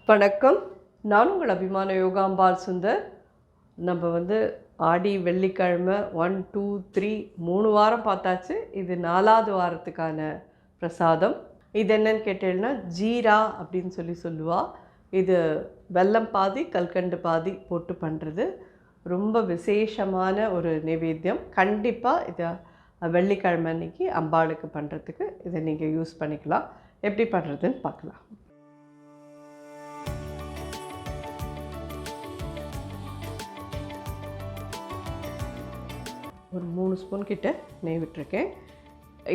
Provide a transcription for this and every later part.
வணக்கம். நான் உங்கள் அபிமான யோகாம்பாள் சுந்தர். நம்ம ஆடி வெள்ளிக்கிழமை 1, 2, 3 3 வாரம் பார்த்தாச்சு. இது 4வது வாரத்துக்கான பிரசாதம். இது என்னன்னு கேட்டேன்னா ஜீரா அப்படின்னு சொல்லுவா. இது வெல்லம் பாதி கல்கண்டு பாதி போட்டு பண்ணுறது. ரொம்ப விசேஷமான ஒரு நைவேத்தியம். கண்டிப்பாக இதை வெள்ளிக்கிழமை அன்னைக்கு அம்பாளுக்கு பண்ணுறதுக்கு இதை நீங்கள் யூஸ் பண்ணிக்கலாம். எப்படி பண்ணுறதுன்னு பார்க்கலாம். ஒரு 3 ஸ்பூன் கிட்ட நெய் விட்டுருக்கேன்.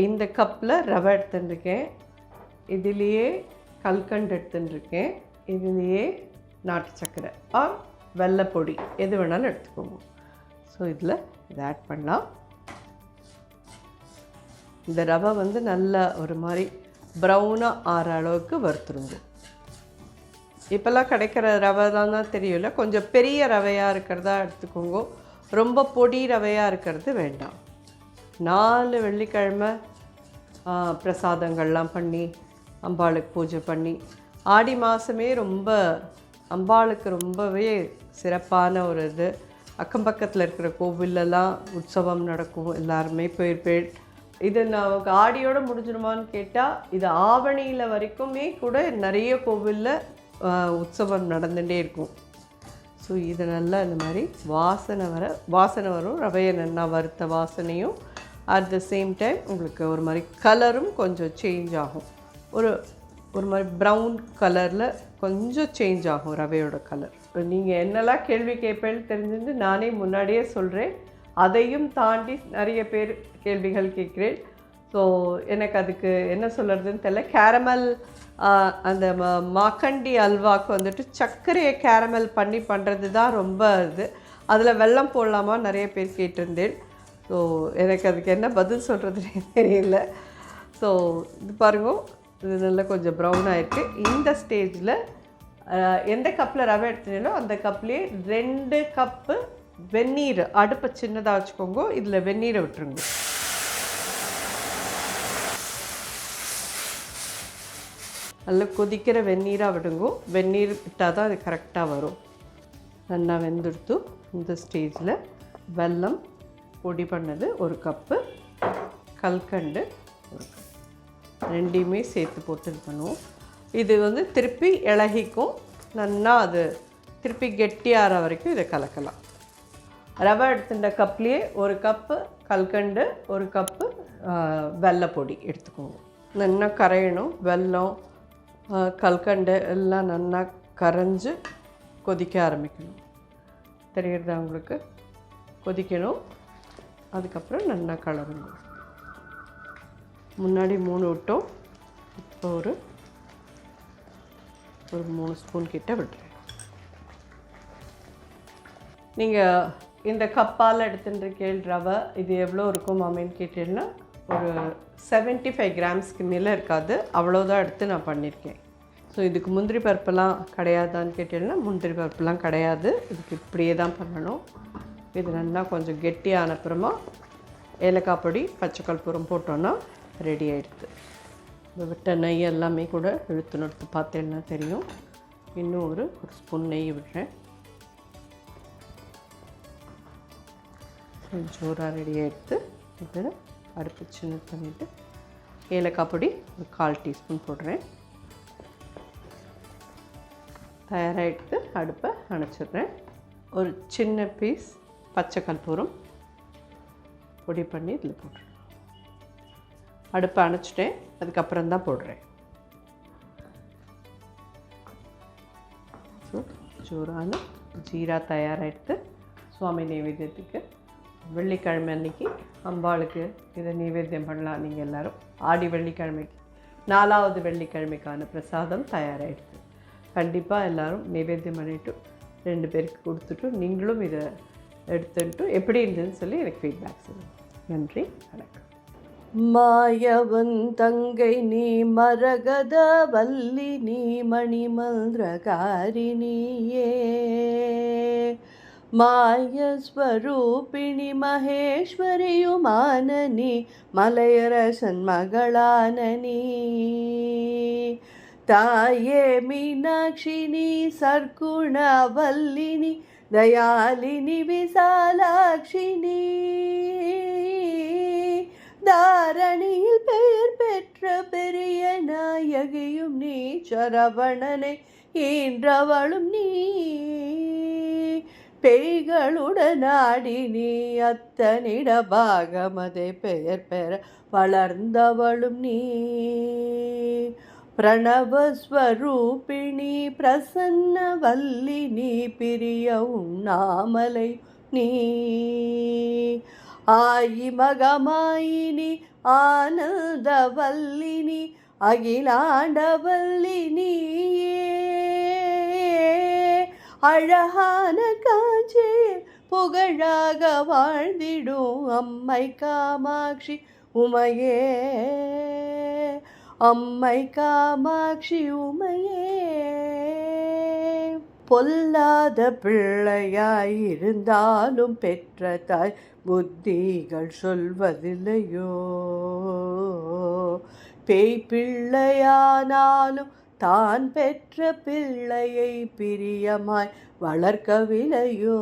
இந்த கப்பில் ரவை எடுத்துட்டுருக்கேன். இதுலேயே கல்கண்டு எடுத்துட்டுருக்கேன். இதுலேயே நாட்டு சர்க்கரை ஆர் வெள்ளைப்பொடி எது வேணாலும் எடுத்துக்கோங்க. ஸோ இதில் இதை ஆட் பண்ணலாம். இந்த ரவை நல்லா ஒரு மாதிரி ப்ரௌனாக ஆற அளவுக்கு வறுத்துருங்க. இப்போல்லாம் கிடைக்கிற ரவை தான் தெரியல, கொஞ்சம் பெரிய ரவையாக இருக்கிறதா எடுத்துக்கோங்க. ரொம்ப பொடி ரவையாக இருக்கிறது வேண்டாம். 4 வெள்ளிக்கிழமை பிரசாதங்கள்லாம் பண்ணி அம்பாளுக்கு பூஜை பண்ணி ஆடி மாதமே ரொம்ப அம்பாளுக்கு ரொம்பவே சிறப்பான ஒரு இது. அக்கம் பக்கத்தில் இருக்கிற கோவிலெல்லாம் உற்சவம் நடக்கும். எல்லாருமே போயிருப்பேன். இது நான் ஆடியோடு முடிஞ்சிடுமான்னு கேட்டால் இது ஆவணியில் வரைக்குமே கூட நிறைய கோவிலில் உற்சவம் நடந்துகிட்டே இருக்கும். ஸோ இதை நல்லா இந்த மாதிரி வாசனை வரும். ரவையை நல்லா வறுத்த வாசனையும் அட் த சேம் டைம் உங்களுக்கு ஒரு மாதிரி கலரும் கொஞ்சம் சேஞ்ச் ஆகும். ஒரு மாதிரி ப்ரௌன் கலரில் கொஞ்சம் சேஞ்ச் ஆகும் ரவையோட கலர். நீங்கள் என்னெல்லாம் கேள்வி கேட்பேன்னு தெரிஞ்சுட்டு நானே முன்னாடியே சொல்கிறேன். அதையும் தாண்டி நிறைய பேர் கேள்விகள் கேட்குறேன். ஸோ எனக்கு அதுக்கு என்ன சொல்கிறதுன்னு தெரியல. கேரமல் அந்த மாக்கண்டி அல்வாவுக்கு சர்க்கரையை கேரமல் பண்ணி பண்ணுறது தான் ரொம்ப இது. அதில் வெல்லம் போடலாமா நிறைய பேர் கேட்டிருந்தேன். ஸோ எனக்கு அதுக்கு என்ன பதில் சொல்கிறதுனே தெரியல. ஸோ இது பாருங்க, இது நல்லா கொஞ்சம் ப்ரௌன் ஆகிருக்கு. இந்த ஸ்டேஜில் எந்த கப்பில் ரவை எடுத்துனீங்களோ அந்த கப்லேயே 2 கப்பு வெந்நீர், அடுப்பை சின்னதாக வச்சுக்கோங்க. இதில் வெந்நீரை விட்டுருங்க. நல்லா கொதிக்கிற வெந்நீராக விடுங்க. வெந்நீர் விட்டால் தான் அது கரெக்டாக வரும். நல்லா வெந்துடுத்து. இந்த ஸ்டேஜில் வெல்லம் பொடி பண்ணது 1 கப்பு, கல்கண்டு 1 கப், ரெண்டையுமே சேர்த்து போட்டு இது பண்ணுவோம். இது திருப்பி இளகிக்கும். நல்லா அது திருப்பி கெட்டியாகிற வரைக்கும் இதை கலக்கலாம். ரவை எடுத்துட்ட கப்லேயே 1 கப்பு கல்கண்டு 1 கப்பு வெள்ளைப்பொடி எடுத்துக்கோங்க. நல்லா கரையணும். வெல்லம் கல்கண்டு எல்லாம் நல்லா கரைஞ்சி கொதிக்க ஆரம்பிக்கணும். தெரியுறதா உங்களுக்கு? கொதிக்கணும். அதுக்கப்புறம் நல்லா கலரணும். முன்னாடி 3 விட்டோம், இப்போ ஒரு 3 ஸ்பூன் கிட்ட விட்டுறேன். நீங்கள் இந்த கப்பால் எடுத்துட்டுருக்கேள் ரவை, இது எவ்வளோ இருக்கும் மாமேன்னு கேட்டீங்கன்னா ஒரு 75 கிராம்ஸ்க்கு மேலே இருக்காது. அவ்வளோதான் எடுத்து நான் பண்ணியிருக்கேன். ஸோ இதுக்கு முந்திரி பருப்பெல்லாம் கிடையாதான்னு கேட்டீங்கன்னா முந்திரி பருப்புலாம் கிடையாது. இதுக்கு இப்படியே தான் பண்ணணும். இது நல்லா கொஞ்சம் கெட்டியான அப்புறமா ஏலக்காய் பொடி பச்சை கற்பூரம் போட்டோன்னா ரெடி ஆகிடுது. விட்ட நெய் எல்லாமே கூட இழுத்து பார்த்தேன்னா தெரியும். இன்னும் ஒரு ஸ்பூன் நெய் விடுறேன். ஜோராக ரெடி ஆகிடுது. இதில் அடுப்பு சின்ன பண்ணிவிட்டு ஏலக்காய் பொடி ஒரு 1/4 டீஸ்பூன் போடுறேன். தயாராகிடுத்து. அடுப்பை அணைச்சிடுறேன். ஒரு சின்ன பீஸ் பச்சை கற்பூரம் பொடி பண்ணி இதில் போடுறேன். அடுப்பை அணைச்சிட்டேன். அதுக்கப்புறம் தான் போடுறேன். ஸோ ஜோரான ஜீரா தயாராகிடுத்து. சுவாமி நைவேத்தியத்துக்கு வெள்ளிக்கிழமை அன்றைக்கி அம்பாளுக்கு இதை நைவேத்தியம் பண்ணலாம். நீங்கள் எல்லோரும் ஆடி வெள்ளிக்கிழமைக்கு 4வது வெள்ளிக்கிழமைக்கான பிரசாதம் தயாராகிடுது. கண்டிப்பாக எல்லோரும் நைவேத்தியம் பண்ணிவிட்டு 2 பேருக்கு கொடுத்துட்டு நீங்களும் இதை எடுத்துட்டு எப்படி இருந்ததுன்னு சொல்லி எனக்கு ஃபீட்பேக் சொல்லுங்கள். நன்றி, வணக்கம். மாயவன் தங்கை நீ மரகத வல்லி நீ மணிமந்திரகாரிணியே மாயஸ்வரூபிணி மகேஸ்வரியுமானனி மலையரசன் மகளானனி தாயே மீனாட்சினி சர்க்குணவல்லினி தயாலினி விசாலாட்சினி தாரணியில் பெயர் பெற்ற பெரிய நாயகியும் நீ சரவணனை ஈன்றவளும் நீ பேய்களுடன் ஆடி நீ அத்தனிட பாகமதை பெயர் பெற வளர்ந்தவளும் நீ பிரணவஸ்வரூபிணி பிரசன்னவல்லினி பிரிய உண்ணாமலை நீ ஆயி மகமாயினி ஆனந்தவல்லினி அகிலாண்டவல்லினி அழகான காட்சி புகழாக வாழ்ந்திடும் அம்மை காமாட்சி உமையே அம்மை காமாட்சி உமையே பொல்லாத பிள்ளையாயிருந்தாலும் பெற்ற தாய் புத்திகள் சொல்வதில்லையோ பேய் பிள்ளையானாலும் தான் பெற்ற பிள்ளையை பிரியமாய் வளர்க்கவில்லையோ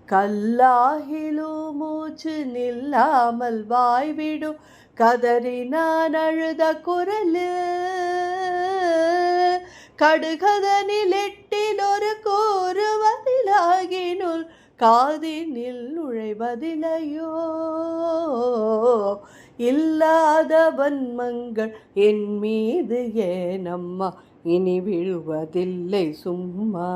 கல்லாகிலும் மூச்சு நில்லாமல் வாய்விடும் கதறி நான் அழுத குரலு கடுகதனில் எட்டில் ஒரு கூறுவதிலாகினுள் காதினில் நுழைவதிலையோ இல்லாத வன்மங்கள் என் மீது ஏனம்மா இனி விழுவதில்லை சும்மா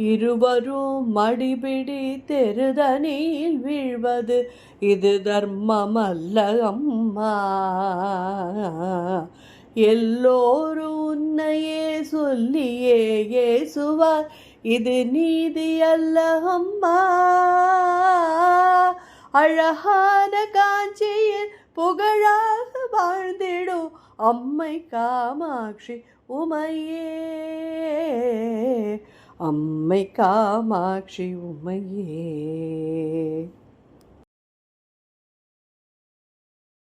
இருவரும் மடிபிடி தெருதனில் வீழ்வது இது தர்மம் அல்ல அம்மா எல்லோரும் உன்னையே சொல்லியே ஏசுவார் இது நீதி அல்ல அம்மா அழகான காஞ்சியில் புகழாக வாழ்ந்திடும் அம்மை காமாட்சி உமையே அம்மை காமாட்சி உமையே